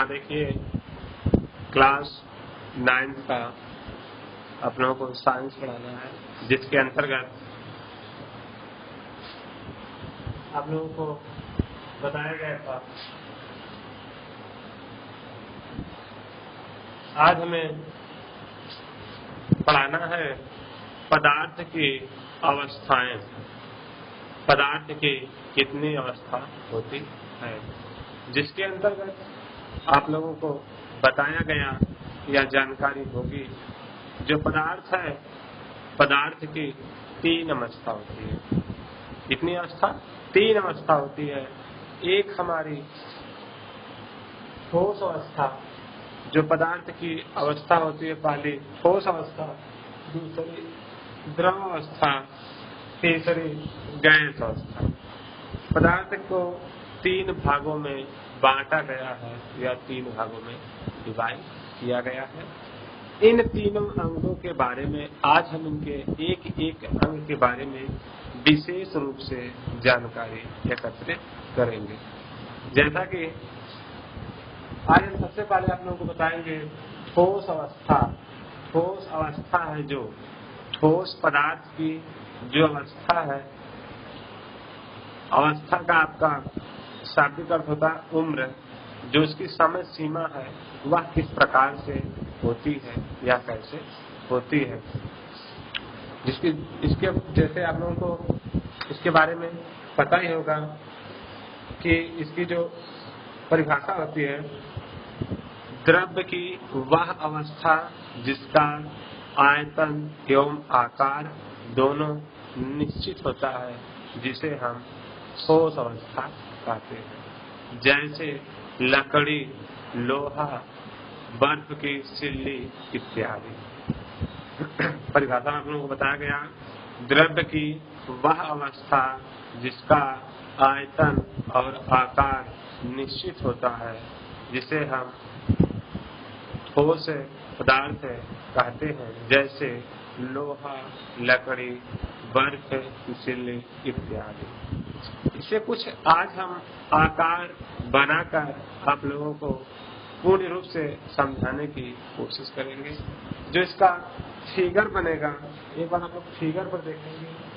यहाँ देखिए क्लास 9 का आप लोगों को साइंस पढ़ाना है, जिसके अंतर्गत आप लोगों को बताया गया था आज हमें पढ़ाना है पदार्थ की अवस्थाएं। पदार्थ की कितनी अवस्था होती है, जिसके अंतर्गत आप लोगों को बताया गया या जानकारी होगी जो पदार्थ है, पदार्थ की 3 अवस्था होती है। कितनी अवस्था? 3 अवस्था होती है। एक हमारी ठोस अवस्था, जो पदार्थ की अवस्था होती है, पहली ठोस अवस्था, दूसरी द्रव अवस्था, तीसरी गैस अवस्था। पदार्थ को 3 भागों में बांटा गया है या 3 भागों में डिवाइड किया गया है। इन तीनों अंगों के बारे में आज हम इनके एक एक अंग के बारे में विशेष रूप से जानकारी एकत्रित करेंगे। जैसा कि आज हम सबसे पहले आप लोगों को बताएंगे ठोस अवस्था। ठोस अवस्था है जो ठोस पदार्थ की जो अवस्था है, अवस्था का आपका शाब्दिक अर्थ होता है उम्र, जो उसकी समय सीमा है वह किस प्रकार से होती है या कैसे होती है। इसके जैसे आप लोगों को इसके बारे में पता ही होगा कि इसकी जो परिभाषा होती है, द्रव्य की वह अवस्था जिसका आयतन एवं आकार दोनों निश्चित होता है, जिसे हम ठोस अवस्था कहते हैं। जैसे लकड़ी, लोहा, बर्फ की सिल्ली इत्यादि। परिभाषा में आप लोगों को बताया गया, द्रव्य की वह अवस्था जिसका आयतन और आकार निश्चित होता है, जिसे हम ठोस पदार्थ कहते हैं। जैसे लोहा, लकड़ी, बर्फ की सिल्ली इत्यादि। इसे कुछ आज हम आकार बनाकर आप लोगों को पूर्ण रूप से समझाने की कोशिश करेंगे। जो इसका फिगर बनेगा, एक बार आप लोग फिगर पर देखेंगे।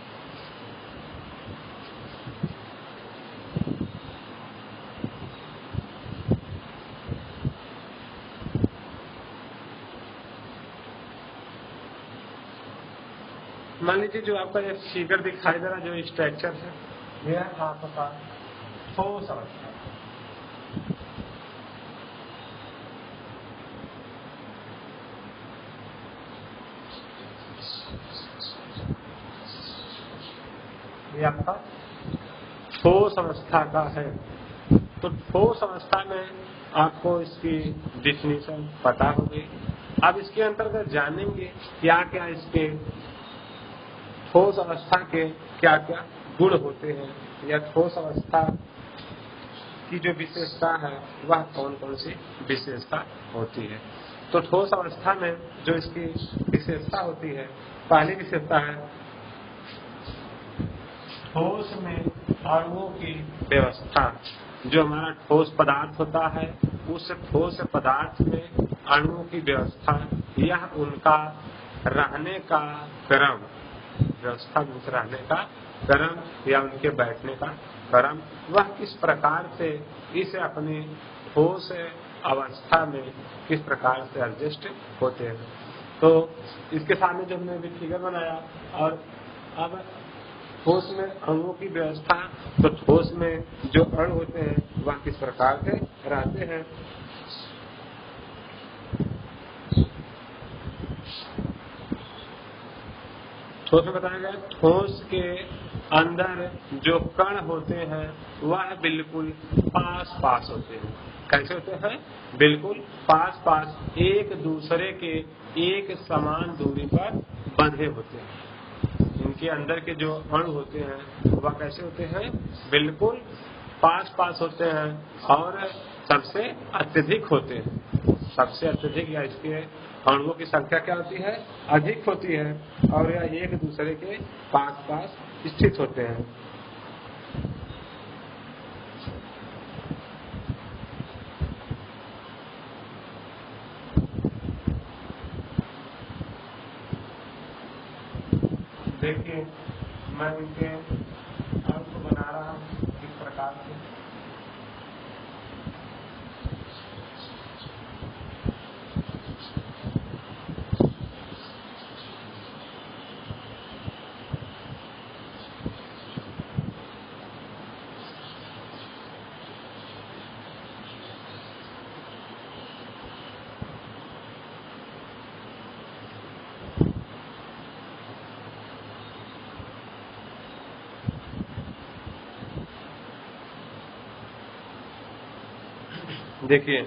मान लीजिए जो आपका ये फिगर दिखाई दे रहा, जो स्ट्रक्चर है, यह आपका ठोस अवस्था। ये आपका ठोस अवस्था का है। तो ठोस अवस्था में आपको इसकी डिफिनीशन पता होगी। अब इसके अंतर्गत जानेंगे क्या क्या इसके ठोस अवस्था के क्या क्या गुण होते हैं, या ठोस अवस्था की जो विशेषता है वह कौन कौन सी विशेषता होती है। तो ठोस अवस्था में जो इसकी विशेषता होती है, पहली विशेषता है ठोस में अणुओं की व्यवस्था। जो हमारा ठोस पदार्थ होता है, उस ठोस पदार्थ में अणुओं की व्यवस्था, यह उनका रहने का क्रम, व्यवस्था में रहने का क्रम या उनके बैठने का क्रम, वह किस प्रकार से इसे अपनी ठोस अवस्था में किस प्रकार से एडजस्ट होते हैं। तो इसके सामने जो हमने भी फिगर बनाया, और अब ठोस में अणुओं की व्यवस्था, तो ठोस में जो अणु होते हैं वह किस प्रकार से रहते हैं। ठोस में बताया गया, ठोस के अंदर जो कण होते हैं वह बिल्कुल पास पास होते हैं। कैसे होते हैं? बिल्कुल पास पास, एक दूसरे के एक समान दूरी पर बंधे होते हैं। इनके अंदर के जो अणु होते हैं वह कैसे होते हैं? बिल्कुल पास पास होते हैं और सबसे अत्यधिक होते हैं। सबसे अत्यधिक या इसके अणुओं की संख्या क्या होती है? अधिक होती है, और यह एक दूसरे के पास पास स्थित होते हैं। देखिए मैं इनके अंक बना रहा हूँ इस प्रकार से। देखिए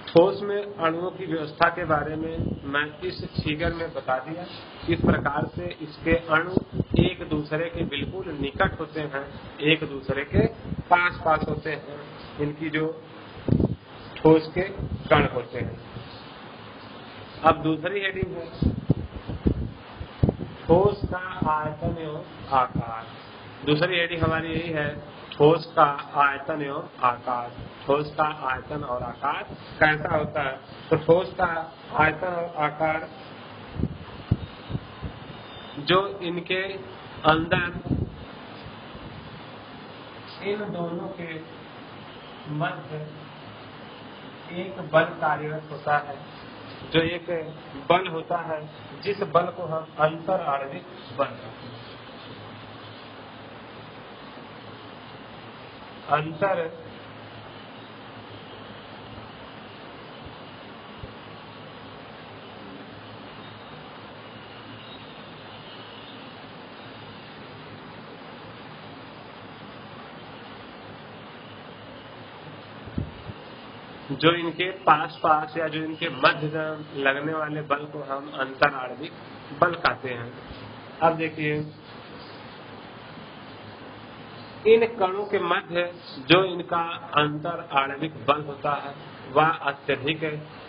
ठोस में अणुओं की व्यवस्था के बारे में मैं इस फिगर में बता दिया। इस प्रकार से इसके अणु एक दूसरे के बिल्कुल निकट होते हैं, एक दूसरे के पास पास होते हैं, इनकी जो ठोस के कण होते हैं। अब दूसरी हेडिंग है ठोस का आयतन एवं आकार। दूसरी हेडिंग हमारी यही है ठोस का आयतन एवं आकार। ठोस का आयतन और आकार कैसा होता है? तो ठोस का आयतन और आकार जो इनके अंदर इन दोनों के मध्य एक बल कार्यरत होता है, जो एक बल होता है जिस बल को हम अंतर आणविक बल कहते हैं। अंतर जो इनके पास पास या जो इनके मध्य लगने वाले बल को हम अंतर आणविक बल कहते हैं। अब देखिए इन कणों के मध्य जो इनका अंतर आणविक बल होता है वह अत्यधिक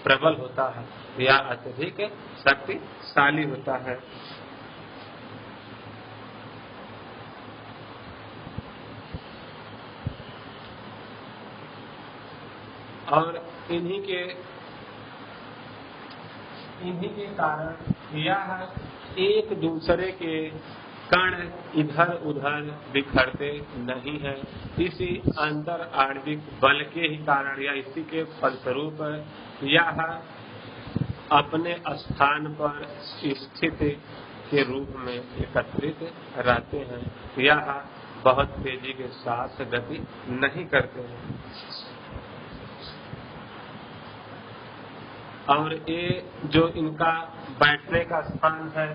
प्रबल होता है या अत्यधिक शक्तिशाली होता है। और इन्हीं के कारण यह एक दूसरे के कण इधर उधर बिखरते नहीं है। इसी अंतर आणविक बल के ही कारण या इसी के फलस्वरूप यह अपने स्थान पर स्थित के रूप में एकत्रित रहते हैं। यह बहुत तेजी के साथ गति नहीं करते हैं। और ये जो इनका बैठने का स्थान है,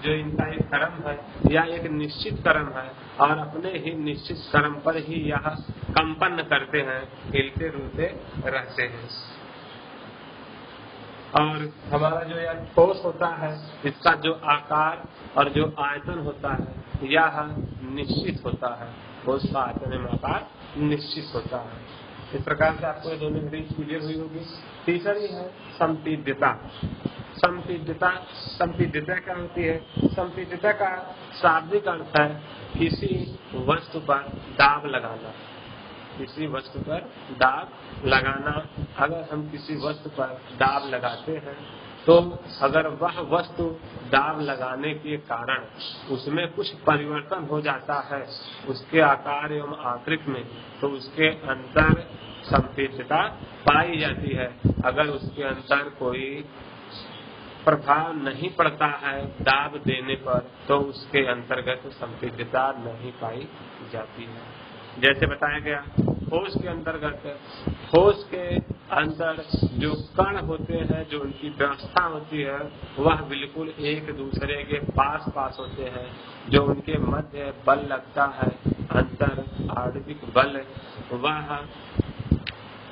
जो इनका एक क्रम है या एक निश्चित क्रम है और अपने ही निश्चित क्रम पर ही यह कंपन करते हैं, हिलते डुलते रहते हैं। और हमारा जो यह ठोस होता है इसका जो आकार और जो आयतन होता है यह निश्चित होता है। ठोस का आयतन एवं आकार निश्चित होता है। इस प्रकार से आपको ये दोनों हेडिंग क्लियर हुई होगी। तीसरी है संपीड्यता। संपीड्यता क्या होती है? संपीड्यता का शाब्दिक अर्थ है किसी वस्तु पर दाब लगाना। किसी वस्तु पर दाब लगाना। अगर हम किसी वस्तु पर दाब लगाते हैं तो अगर वह वस्तु दाब लगाने के कारण उसमें कुछ परिवर्तन हो जाता है उसके आकार एवं आकृति में, तो उसके अंदर संपीड्यता पाई जाती है। अगर उसके अंदर कोई प्रभाव नहीं पड़ता है दाब देने पर तो उसके अंतर्गत संपीड्यता नहीं पाई जाती है। जैसे बताया गया ठोस के अंतर्गत ठोस के अंदर जो कण होते हैं, जो उनकी व्यवस्था होती है वह बिल्कुल एक दूसरे के पास पास होते हैं। जो उनके मध्य बल लगता है अंतर आणविक बल, वह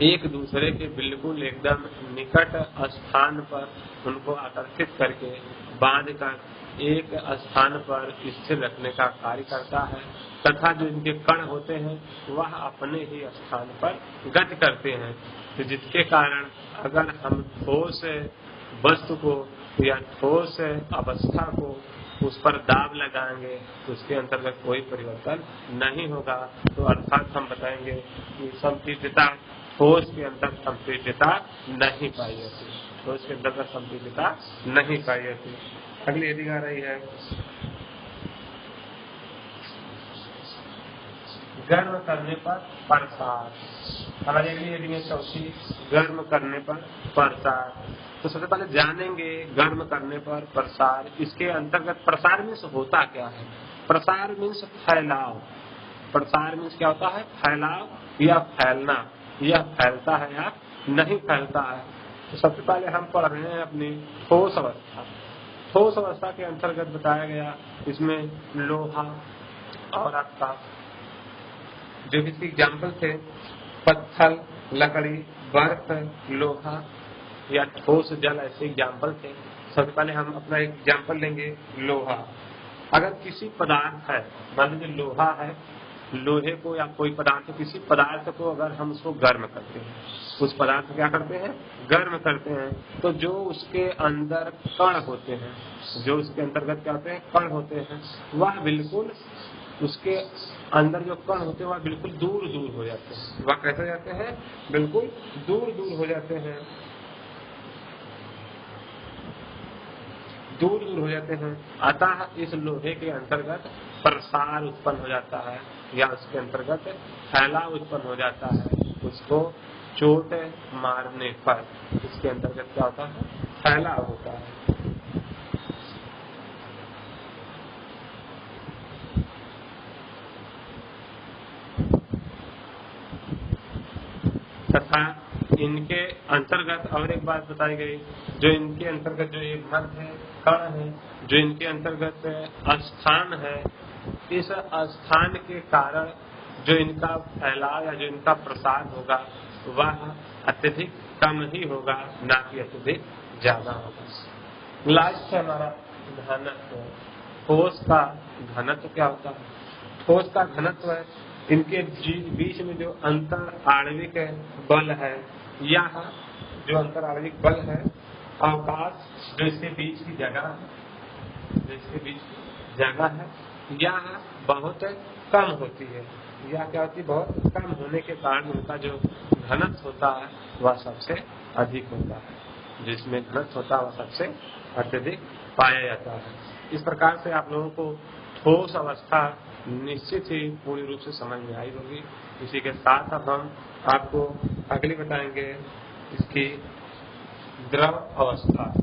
एक दूसरे के बिल्कुल एकदम निकट स्थान पर उनको आकर्षित करके बांध कर एक स्थान पर स्थिर रखने का कार्य करता है। तथा जो इनके कण होते हैं वह अपने ही स्थान पर गति करते हैं। तो जिसके कारण अगर हम ठोस वस्तु को या ठोस अवस्था को उस पर दाब लगाएंगे तो उसके अंतर्गत कोई परिवर्तन नहीं होगा। तो अर्थात हम बताएंगे कि संपीड्यता ठोस के अंदर संपीड्यता नहीं पाई जाती। ठोस के अंदर संपीड्यता नहीं पाई जाती। अगली हेडिंग आ रही है गर्म करने पर प्रसार। हमारी अगली हेडिंग है चौथी, गर्म करने पर प्रसार। तो सबसे पहले जानेंगे गर्म करने पर प्रसार। इसके अंतर्गत प्रसार मीन्स होता क्या है? प्रसार मीन्स फैलाव। प्रसार मीन्स क्या होता है? फैलाव या फैलना। यह फैलता है या नहीं फैलता है। तो सबसे पहले हम पढ़ रहे हैं अपनी ठोस अवस्था। ठोस अवस्था के अंतर्गत बताया गया इसमें लोहा और आपका जो भी इसके एग्जाम्पल थे, पत्थर, लकड़ी, बर्फ, लोहा या ठोस जल, ऐसे एग्जाम्पल थे। सबसे पहले हम अपना एक एग्जाम्पल लेंगे, लोहा। अगर किसी पदार्थ है, मान लीजिए लोहा है, लोहे को या कोई पदार्थ, किसी पदार्थ को अगर हम उसको गर्म करते हैं, उस पदार्थ को क्या करते हैं? गर्म करते हैं। तो जो उसके अंदर कण होते हैं, जो उसके अंतर्गत क्या होते हैं? कण होते हैं, वह बिल्कुल उसके अंदर जो कण होते हैं वह बिल्कुल दूर दूर हो जाते हैं। वह कैसे जाते हैं? बिल्कुल दूर दूर हो जाते हैं, दूर दूर हो जाते हैं। अतः इस लोहे के अंतर्गत प्रसार उत्पन्न हो जाता है या उसके अंतर्गत फैलाव उत्पन्न हो जाता है। उसको चोट मारने पर इसके अंतर्गत क्या होता है? फैलाव होता है। तथा इनके अंतर्गत और एक बात बताई गई, जो इनके अंतर्गत जो ये मध्य है, कण है, जो इनके अंतर्गत स्थान है, इस स्थान के कारण जो इनका फैलाव या जो इनका प्रसार होगा वह अत्यधिक कम ही होगा, ना कि अत्यधिक ज्यादा होगा। लास्ट है हमारा घनत्व। ठोस का घनत्व क्या होता है? ठोस का घनत्व है इनके बीच में जो अंतर आणविक बल है, या जो अंतर आणविक बल है, अवकाश जो इसके बीच की जगह है, जो इसके बीच की जगह है, यह बहुत कम होती है। या क्या होती है? बहुत कम होने के कारण उनका जो घनत्व होता है वह सबसे अधिक होता है। जिसमें घनत्व होता है वह सबसे अत्यधिक पाया जाता है। इस प्रकार से आप लोगों को ठोस अवस्था निश्चित ही पूर्ण रूप से समझ में आई होगी। इसी के साथ अब हम आपको अगली बताएंगे इसकी द्रव अवस्था।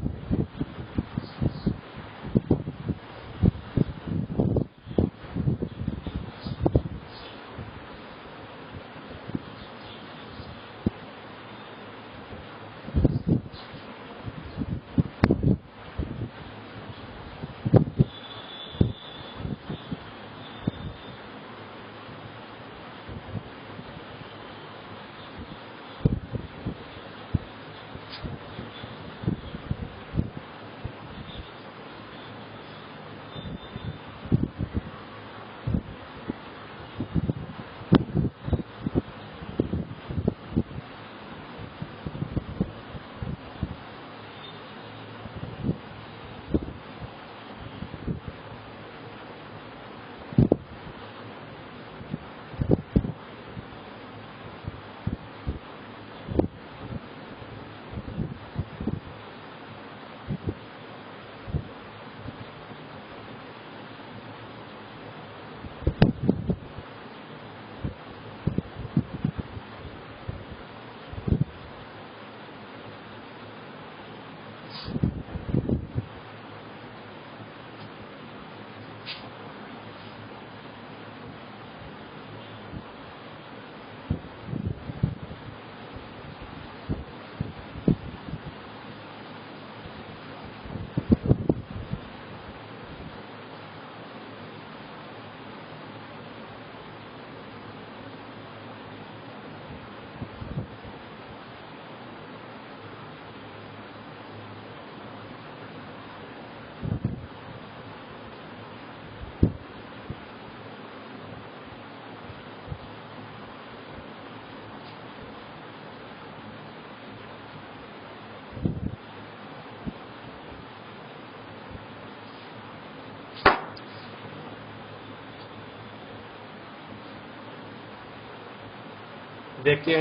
देखिए,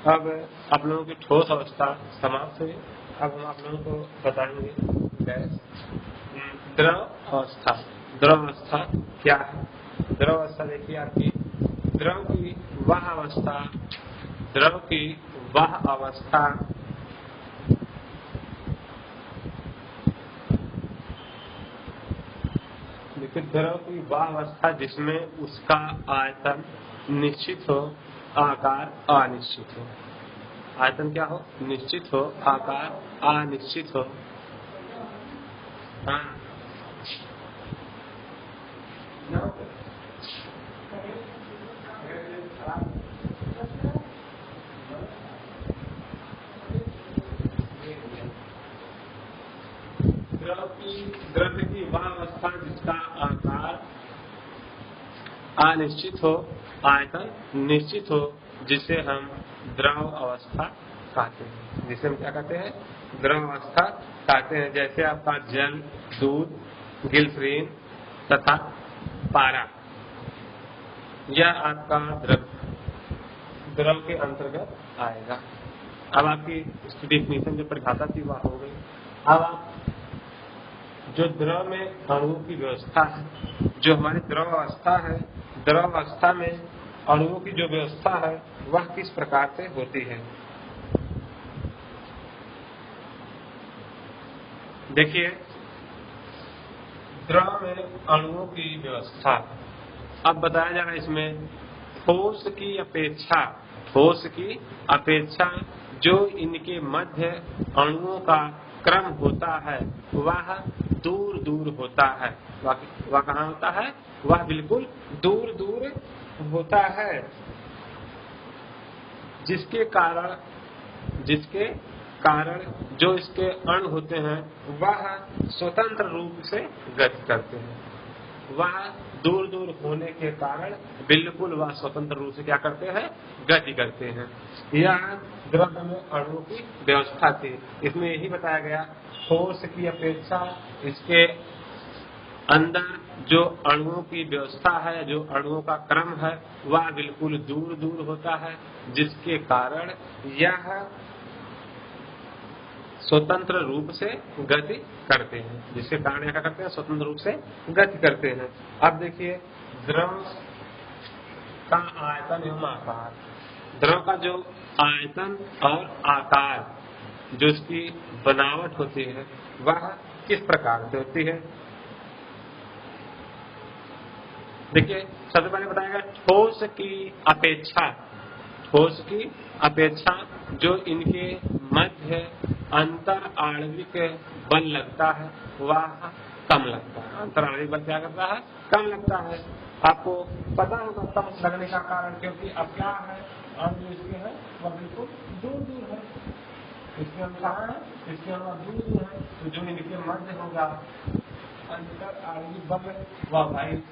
अब आप लोगों की ठोस अवस्था समाप्त हुई। अब हम आप लोगों को बताएंगे गैस द्रव अवस्था। द्रव अवस्था क्या है? द्रव अवस्था देखिए आपकी द्रव की वह अवस्था, द्रव की वह अवस्था लेकिन द्रव की वह अवस्था जिसमें उसका आयतन निश्चित हो, आकार अनिश्चित हो। आयतन क्या हो? निश्चित हो, आकार अनिश्चित हो। हाँ, द्रव्य की वह अवस्था जिसका आकार अनिश्चित हो, आयतन निश्चित हो, जिसे हम द्रव अवस्था कहते हैं। जिसे हम क्या कहते हैं? द्रव अवस्था कहते हैं। जैसे आपका जल, दूध, ग्लिसरीन तथा पारा, यह आपका द्रव के अंतर्गत आएगा। अब आपकी इसकी डेफिनेशन जो परिभाषा थी वह हो गई। अब आप जो द्रव में अणुओं की व्यवस्था है, जो हमारी द्रव अवस्था है, द्रव अवस्था में अणुओं की जो व्यवस्था है वह किस प्रकार से होती है? देखिए, द्रव में अणुओं की व्यवस्था अब बताया जा रहा है। इसमें ठोस की अपेक्षा, ठोस की अपेक्षा जो इनके मध्य अणुओं का क्रम होता है वह दूर दूर होता है। वह कहाँ होता है? वह बिल्कुल दूर दूर होता है, जिसके कारण जो इसके अणु होते हैं वह स्वतंत्र रूप से गति करते हैं। वह दूर दूर होने के कारण बिल्कुल वह स्वतंत्र रूप से क्या करते हैं? गति करते हैं। यह द्रव्य में अणुओं की व्यवस्था थी। इसमें यही बताया गया, ठोस की अपेक्षा इसके अंदर जो अणुओं की व्यवस्था है, जो अणुओं का क्रम है, वह बिल्कुल दूर दूर होता है, जिसके कारण यह स्वतंत्र रूप से गति करते हैं। जिसके कारण क्या करते हैं? स्वतंत्र रूप से गति करते हैं। अब देखिए, द्रव का आयतन एवं आकार, द्रव का जो आयतन और आकार, जो इसकी बनावट होती है वह किस प्रकार से होती है? देखिए, सबसे पहले बताएगा ठोस की अपेक्षा, ठोस की अपेक्षा जो इनके मध्य अंतर आणविक बल लगता है वह कम लगता है। अंतर आणविक बल क्या करता है? कम लगता है। आपको पता होगा कम लगने का कारण, क्योंकि अब क्या है, अणु जो इसके है वह बिल्कुल दूर दूर है। इसके अणु कहाँ है? इसके अणु दूर दूर है, तो जो इनके मध्य होगा अंतर आणविक बल वह भाई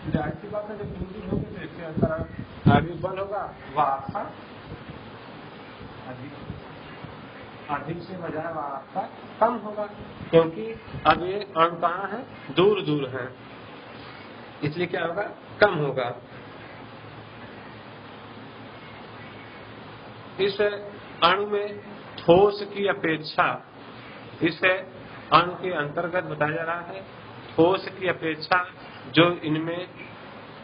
जाहिर सी बात है, जब दूर दूर होगी तो इसके अंतर आणविक बल होगा वह आपका अधिक से बजाय वह आपका कम होगा, क्योंकि अब ये अणु कहाँ है? दूर दूर है, इसलिए क्या होगा? कम होगा। इस अणु में ठोस की अपेक्षा, इस अणु के अंतर्गत बताया जा रहा है, ठोस की अपेक्षा जो इनमें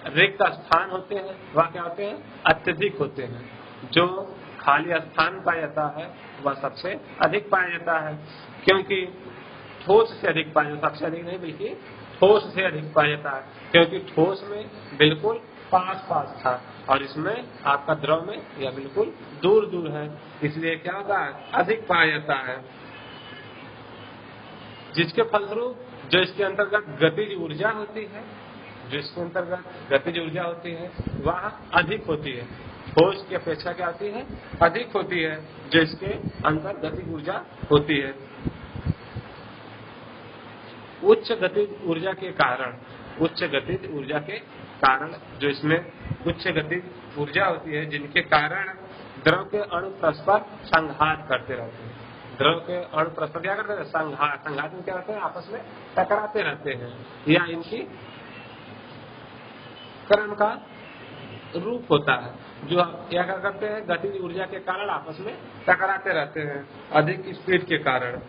रिक्त स्थान होते हैं वह क्या होते हैं? अत्यधिक होते हैं। जो खाली स्थान पाया जाता है वह सबसे अधिक पाया जाता है, क्योंकि ठोस से अधिक पाया जाता है। सबसे अधिक नहीं बल्कि ठोस से अधिक पाया जाता है, क्योंकि ठोस में बिल्कुल पास पास था और इसमें आपका द्रव में यह बिल्कुल दूर दूर है, इसलिए क्या होता है? अधिक पाया जाता है। जिसके फलस्वरूप जो इसके अंतर्गत गतिज ऊर्जा होती है, जो इसके अंतर्गत गतिज ऊर्जा होती है वह अधिक होती है। ठोस की अपेक्षा क्या होती है? अधिक होती है, जो इसके अंतर गतिज ऊर्जा होती है। उच्च गतिज ऊर्जा के कारण, उच्च गतिज ऊर्जा के कारण जो इसमें उच्च गतिज ऊर्जा होती है, जिनके कारण द्रव के अणु परस्पर संघात करते रहते हैं। द्रव के अणु परस्पर क्या करते हैं? संघात। संघात में क्या करते हैं? आपस में टकराते रहते हैं, या इनकी क्रम का रूप होता है, जो क्या करते हैं? गतिज ऊर्जा के कारण आपस में टकराते रहते हैं अधिक स्पीड के कारण।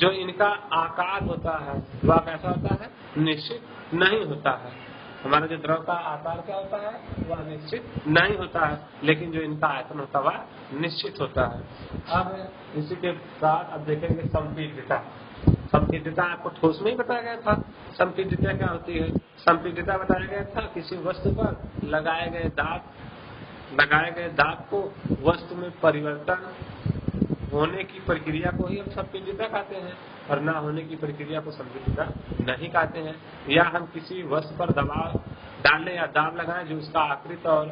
जो इनका आकार होता है वह कैसा होता है? निश्चित नहीं होता है। हमारा जो द्रव का आकार क्या होता है? वह निश्चित नहीं होता है, लेकिन जो इनका आयतन होता है वह निश्चित होता है। अब इसी के बाद अब देखेंगे संपीडिता। संपीडिता आपको ठोस में ही बताया गया था। संपीडिता क्या होती है? संपीडिता बताया गया था किसी वस्तु पर लगाए गए दाब को वस्तु में परिवर्तन होने की प्रक्रिया को ही हम संपीडिता कहते हैं, और ना होने की प्रक्रिया को संपीडिता नहीं कहते हैं। या हम किसी वस्तु पर दबाव डालने या दाब लगाएं जो उसका आकृति और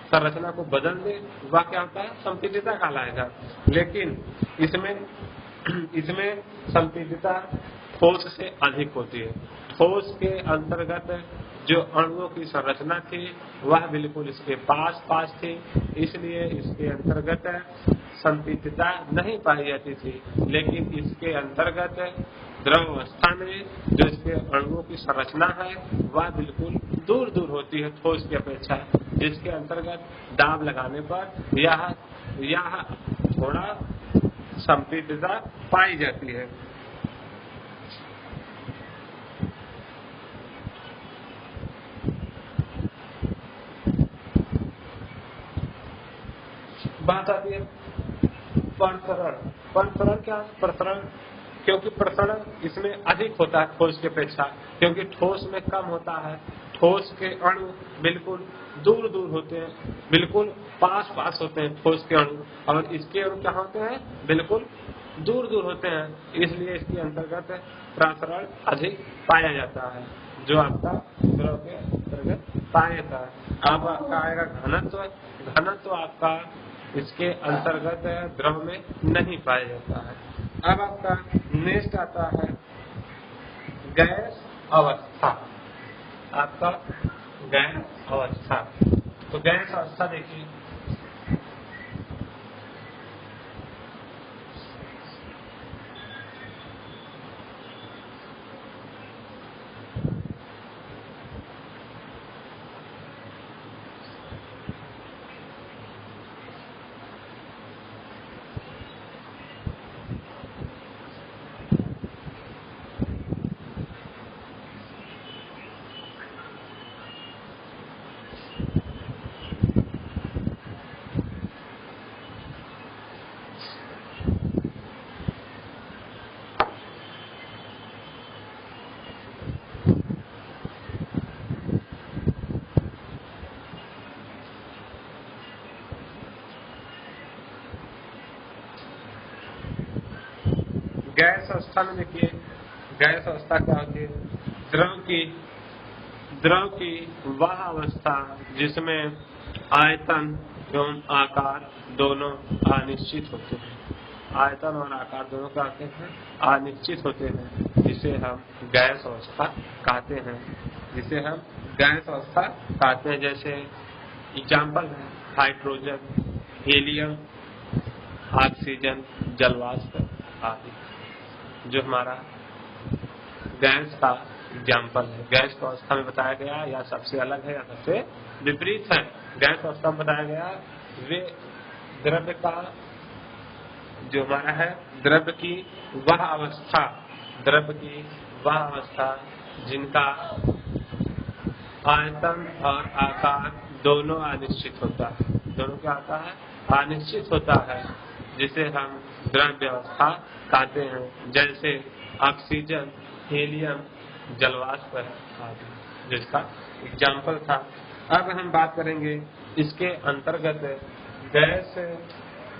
संरचना को बदल दे, वह क्या होता है? संपीडिता कहलाएगा। लेकिन इसमें संपीडिता ठोस से अधिक होती है। ठोस के अंतर्गत जो अणुओं की संरचना थी वह बिल्कुल इसके पास थी, इसलिए इसके अंतर्गत संपीडिता नहीं पाई जाती थी। लेकिन इसके अंतर्गत द्रव अवस्था में जो इसके अणुओं की संरचना है वह बिल्कुल दूर दूर होती है ठोस की अपेक्षा, जिसके अंतर्गत दाब लगाने पर यह थोड़ा संपीडिता पाई जाती है। बात आती है प्रसरण। प्रसरण क्या? प्रसरण क्योंकि प्रसरण इसमें अधिक होता है ठोस की अपेक्षा, क्योंकि ठोस में कम होता है। ठोस के अणु बिल्कुल दूर दूर होते हैं, बिल्कुल पास होते हैं ठोस के अणु, और इसके अणु क्या होते हैं? बिल्कुल दूर दूर होते हैं, इसलिए इसके अंतर्गत प्रसरण अधिक पाया जाता है, जो आपका द्रव के अंतर्गत पाया जाता है। अब आपका आएगा घनत्व। घनत्व आपका इसके अंतर्गत द्रव में नहीं पाया जाता है। अब आपका नेक्स्ट आता है गैस अवस्था। आपका गैस अवस्था, तो गैस अवस्था देखिए, गैस अवस्था में देखिए, गैस अवस्था क्या होती है? द्रव की वह अवस्था जिसमें आयतन एवं आकार दोनों अनिश्चित होते हैं। आयतन और आकार दोनों क्या होते हैं? अनिश्चित होते हैं, जिसे हम गैस अवस्था कहते हैं। जिसे हम गैस अवस्था कहते हैं। जैसे एग्जाम्पल है हाइड्रोजन, हीलियम, ऑक्सीजन, जलवाष्प आदि, जो हमारा गैस का एग्जाम्पल है। गैस की अवस्था में बताया गया या सबसे अलग है या सबसे विपरीत है। गैस अवस्था में बताया गया वे द्रव्य का जो हमारा है द्रव्य की वह अवस्था जिनका आयतन और आकार दोनों अनिश्चित होता है। दोनों क्या आता है? अनिश्चित होता है, जिसे हम द्रव्य अवस्था कहते हैं। जैसे ऑक्सीजन, हीलियम, जलवाष्प आदि, जिसका एग्जाम्पल था। अब हम बात करेंगे इसके अंतर्गत गैस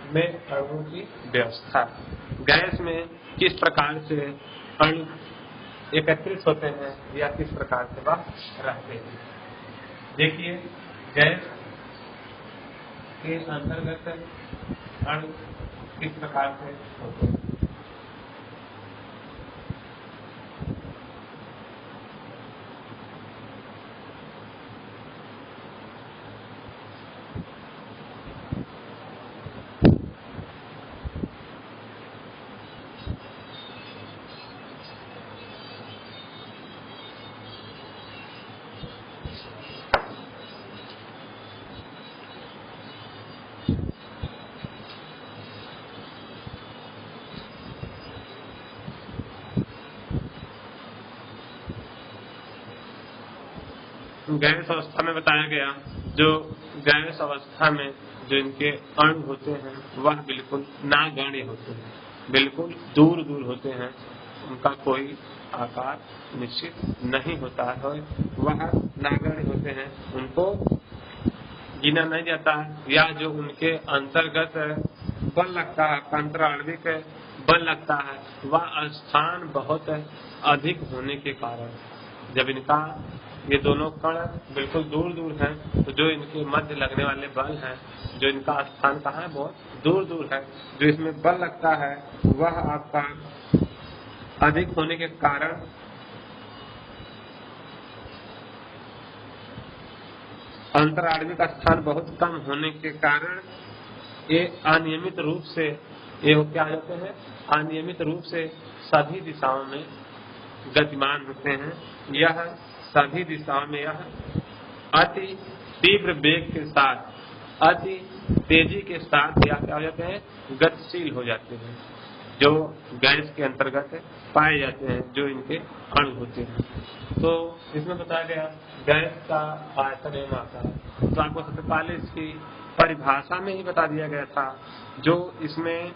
में अणुओं की व्यवस्था। गैस में किस प्रकार से अणु एकत्रित होते हैं या किस प्रकार से वह रहते हैं। देखिए, गैस के अंतर्गत अणु किस प्रकार से होते हैं। गैस अवस्था में बताया गया, जो गैस अवस्था में जो इनके अणु होते हैं वह बिल्कुल नागण्य होते हैं, बिल्कुल दूर दूर होते हैं, उनका कोई आकार निश्चित नहीं होता है, वह नागण्य होते हैं, उनको गिना नहीं जाता। या जो उनके अंतर्गत बल लगता है, अंतराण्विक बल लगता है, वह स्थान बहुत अधिक होने के कारण, जब इनका ये दोनों कण बिल्कुल दूर दूर हैं, तो जो इनके मध्य लगने वाले बल हैं, जो इनका स्थान कहाँ है, बहुत दूर दूर है, जो इसमें बल लगता है वह आपका अधिक होने के कारण अंतराण्विक स्थान बहुत कम होने के कारण ये अनियमित रूप से, ये क्या होते हैं, अनियमित रूप से सभी दिशाओं में गतिमान होते हैं। यह सभी दिशाओं में यह अति तीव्र वेग के साथ, अति तेजी के साथ या क्या हो जाते हैं, गतिशील हो जाते हैं, जो गैस के अंतर्गत पाए जाते हैं, जो इनके अणु होते हैं। तो इसमें बताया गया गैस का आयतन एवं आकार, तो आपको सबसे पहले इसकी परिभाषा में ही बता दिया गया था। जो इसमें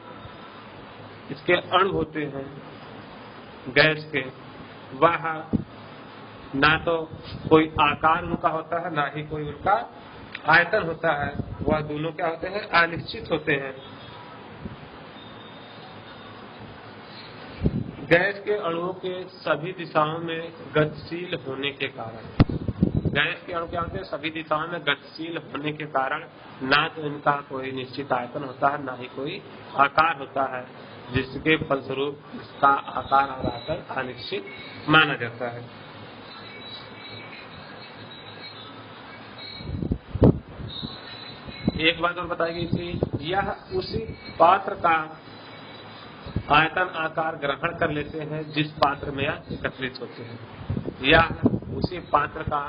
इसके अणु होते हैं गैस के, वह ना तो कोई आकार उनका होता है, ना ही कोई उनका आयतन होता है, वह दोनों क्या होते हैं, अनिश्चित होते हैं। गैस के अणुओं के सभी दिशाओं में गतिशील होने के कारण, गैस के अणु क्या होते हैं, सभी दिशाओं में गतिशील होने के कारण ना तो इनका कोई निश्चित आयतन होता है, ना ही कोई आकार होता है, जिसके फलस्वरूप इसका आकार और आयतन अनिश्चित माना जाता है। एक बात और बताई गई थी, यह उसी पात्र का आयतन आकार ग्रहण कर लेते हैं जिस पात्र में यह एकत्रित होते हैं, या उसी पात्र का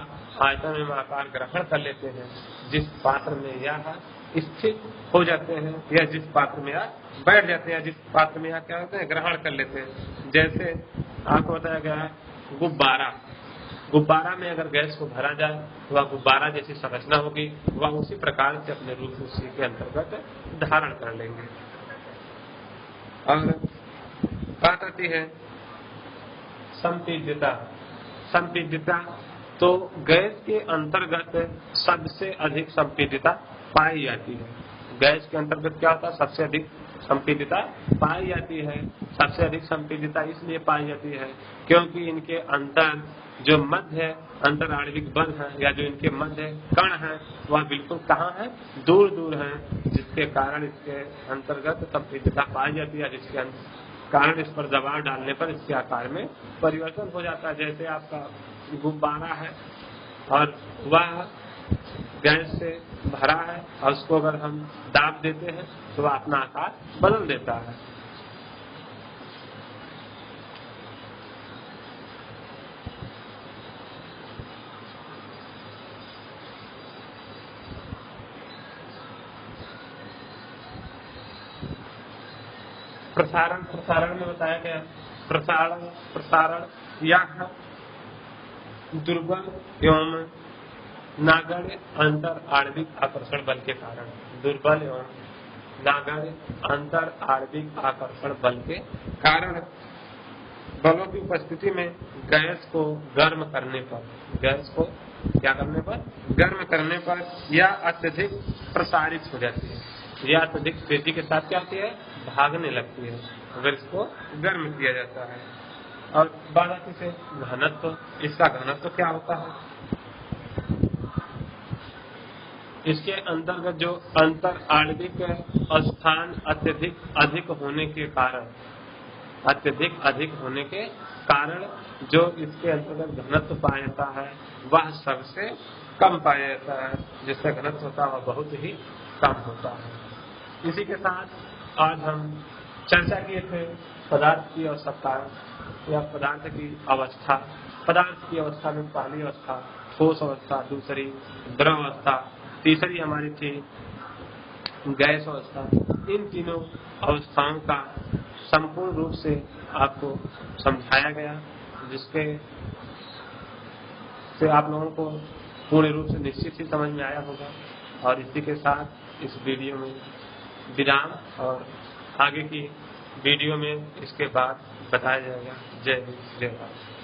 आयतन एवं आकार ग्रहण कर लेते हैं जिस पात्र में यह स्थित हो जाते हैं, या जिस पात्र में यह बैठ जाते हैं, जिस पात्र में यह क्या होते हैं, ग्रहण कर लेते हैं। जैसे आपको बताया गया है गुब्बारा, गुब्बारा में अगर गैस को भरा जाए तो वह गुब्बारा जैसी संरचना होगी, वह उसी प्रकार से अपने रूप उसी के अंतर्गत धारण कर लेंगे। और बात आती है संपीड्यता। संपीड्यता तो गैस के अंतर्गत सबसे अधिक संपीड्यता पाई जाती है। गैस के अंतर्गत क्या होता है, सबसे अधिक संपीड्यता पाई जाती है। सबसे अधिक संपीड्यता इसलिए पाई जाती है क्योंकि इनके अंतर जो मध्य अंतराण्विक बल है, या जो इनके मध्य कण है, वह बिल्कुल कहाँ है, दूर दूर है, जिसके कारण इसके अंतर्गत संपीड्यता पाई जाती है, जिसके कारण इस पर दबाव डालने पर इसके आकार में परिवर्तन हो जाता है। जैसे आपका गुब्बारा है और वह गैस से भरा है और उसको अगर हम दाब देते हैं तो वह अपना आकार बदल देता है। प्रसारण, प्रसारण में बताया गया प्रसारण या दुर्बल एवं नागण्य अंतर आणविक आकर्षण बल के कारण, दुर्बल एवं नागण्य अंतर आणविक आकर्षण बल के कारण बलों की उपस्थिति में गैस को गर्म करने पर, गैस को क्या करने पर, गर्म करने पर यह अत्यधिक प्रसारित हो जाती है, यह अत्यधिक तेजी के साथ क्या होती है, भागने लगती है अगर इसको गर्म किया जाता है। और बात से घनत्व, इसका घनत्व क्या होता है, इसके अंतर्गत जो अंतर आणविक स्थान अत्यधिक अधिक होने के कारण, अत्यधिक अधिक होने के कारण जो इसके अंतर्गत घनत्व पाया जाता है वह सबसे कम पाया जाता है, जिसका घनत्व होता है वह बहुत ही कम होता है। इसी के साथ आज हम चर्चा किए थे पदार्थ की आवश्यकता या पदार्थ की अवस्था। पदार्थ की अवस्था में पहली अवस्था ठोस अवस्था, दूसरी द्रव अवस्था, तीसरी हमारी थी गैस अवस्था। इन तीनों अवस्थाओं का संपूर्ण रूप से आपको समझाया गया, जिसके से आप लोगों को पूर्ण रूप से निश्चित ही समझ में आया होगा। और इसी के साथ इस वीडियो में विराम, और आगे की वीडियो में इसके बाद बताया जाएगा। जय हिंद, जय भारत।